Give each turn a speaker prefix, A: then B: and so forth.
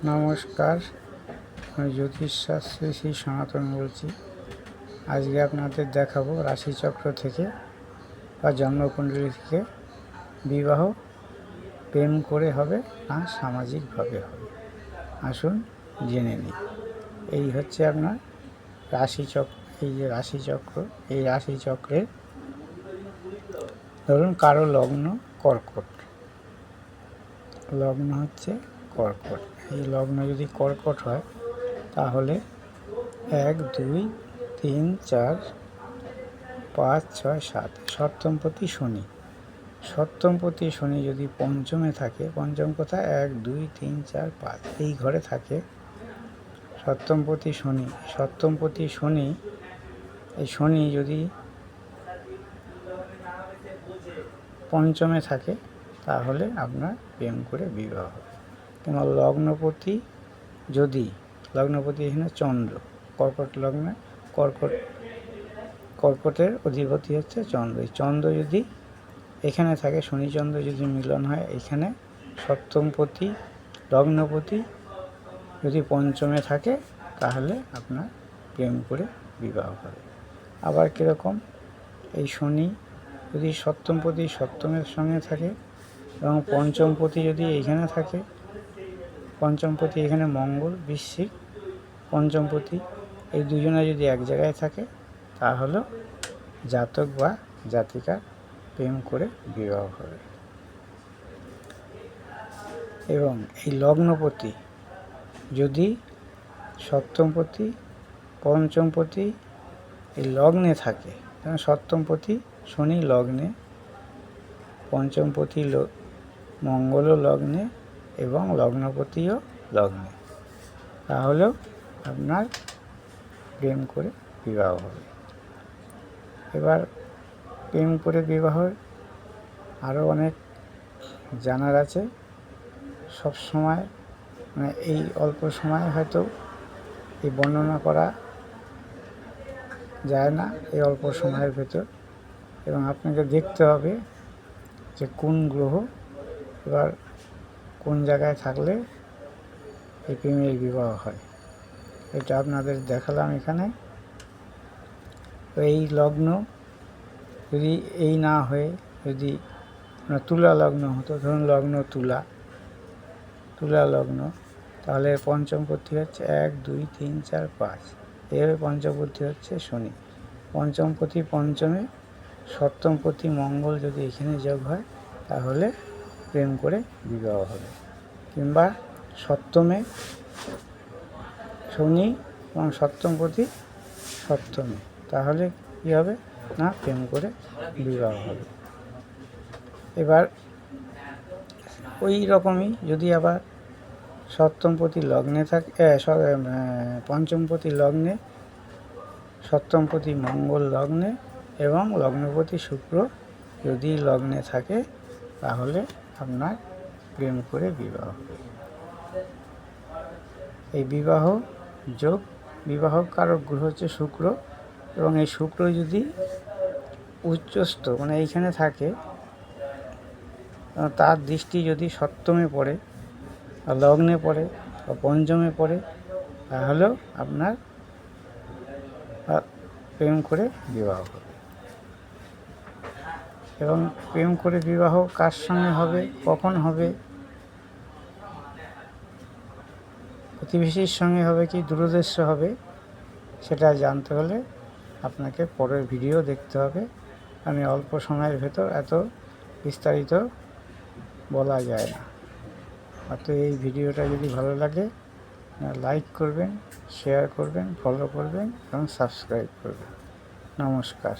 A: নমস্কার, আমি জ্যোতিষশাস্ত্রী শ্রী সনাতন বলছি। আজকে আপনাদের দেখাবো রাশিচক্র থেকে বা জন্মকুণ্ডলী থেকে বিবাহ প্রেম করে হবে না সামাজিকভাবে হবে। আসুন জেনে নিই। এই হচ্ছে আপনার রাশিচক্র। এই যে রাশিচক্র, এই রাশিচক্রে ধরুন কারো লগ্ন কর্কট, লগ্ন হচ্ছে কর্কট। এই লগ্ন যদি কর্কট হয় তাহলে 1, 2, 3, 4, 5, 6, 7 সপ্তমপতি শনি। সপ্তমপতি শনি যদি পঞ্চমে থাকে, পঞ্চম কোথায়? 1, 2, 3, 4, 5 এই ঘরে থাকে সপ্তমপতি শনি। সপ্তমপতি শনি, এই শনি যদি পঞ্চমে থাকে তাহলে আপনার প্রেম করে বিবাহ হবে। কিংবা লগ্নপতি যদি, লগ্নপতি এখানে চন্দ্র, কর্কট লগ্নে কর্কটের অধিপতি হচ্ছে চন্দ্র। এই চন্দ্র যদি এখানে থাকে, শনিচন্দ্র যদি মিলন হয় এখানে, সপ্তমপতি লগ্নপতি যদি পঞ্চমে থাকে তাহলে আপনার প্রেম করে বিবাহ হবে। আবার কীরকম? এই শনি যদি সপ্তমপতি সপ্তমের সঙ্গে থাকে এবং পঞ্চমপতি যদি এইখানে থাকে, পঞ্চমপতি এখানে মঙ্গল বৃশ্চিক, পঞ্চমপতি এই দুজনে যদি এক জায়গায় থাকে তাহলে জাতক বা জাতিকার প্রেম করে বিবাহ হবে। এবং এই লগ্নপতি যদি সপ্তমপতি পঞ্চমপতি এই লগ্নে থাকে, সপ্তমপতি শনি লগ্নে, পঞ্চমপতি মঙ্গলও লগ্নে এবং লগ্নপতিও লগ্নে, তাহলেও আপনার প্রেম করে বিবাহ হবে। এবার প্রেম করে বিবাহের আরও অনেক জানার আছে। সব সময় মানে এই অল্প সময় হয়তো এই বর্ণনা করা যায় না এই অল্প সময়ের ভেতর, এবং আপনাকে দেখতে হবে যে কোন গ্রহ এবার কোন জায়গায় থাকলে এই প্রেমের বিবাহ হয়। এটা আপনাদের দেখালাম এখানে। এই লগ্ন যদি এই না হয়ে যদি তুলা লগ্ন হতো, ধরুন লগ্ন তুলা লগ্ন, তাহলে পঞ্চমপতি হচ্ছে 1, 2, 3, 4, 5 এভাবে পঞ্চমপতি হচ্ছে শনি। পঞ্চমপতি পঞ্চমে, সপ্তমপতি মঙ্গল যদি এখানে যোগ হয় তাহলে প্রেম করে বিবাহ হবে। কিংবা সপ্তমে শনি এবং সপ্তমপতি সপ্তমে, তাহলে কী হবে না প্রেম করে বিবাহ হবে। এবার ওই রকমই যদি আবার সপ্তমপতি লগ্নে থাকে, পঞ্চমপতি লগ্নে, সপ্তমপতি মঙ্গল লগ্নে এবং লগ্নপতি শুক্র যদি লগ্নে থাকে তাহলে আপনার প্রেম করে বিবাহ হবে। এই বিবাহ যোগ, বিবাহ কারক গ্রহ হচ্ছে শুক্র, এবং এই শুক্র যদি উচ্চস্থ মানে এইখানে থাকে, তার দৃষ্টি যদি সপ্তমে পড়ে বা লগ্নে পড়ে বা পঞ্চমে পড়ে তাহলেও আপনার প্রেম করে বিবাহ হবে। এবং প্রেম করে বিবাহ কার সঙ্গে হবে, কখন হবে, প্রতিবেশীর সঙ্গে হবে কি দূরদেশে হবে, সেটা জানতে হলে আপনাকে পরের ভিডিও দেখতে হবে। আমি অল্প সময়ের ভেতর এত বিস্তারিত বলা যায় না। অত এই ভিডিওটা যদি ভালো লাগে লাইক করবেন, শেয়ার করবেন, ফলো করবেন এবং সাবস্ক্রাইব করবেন। নমস্কার।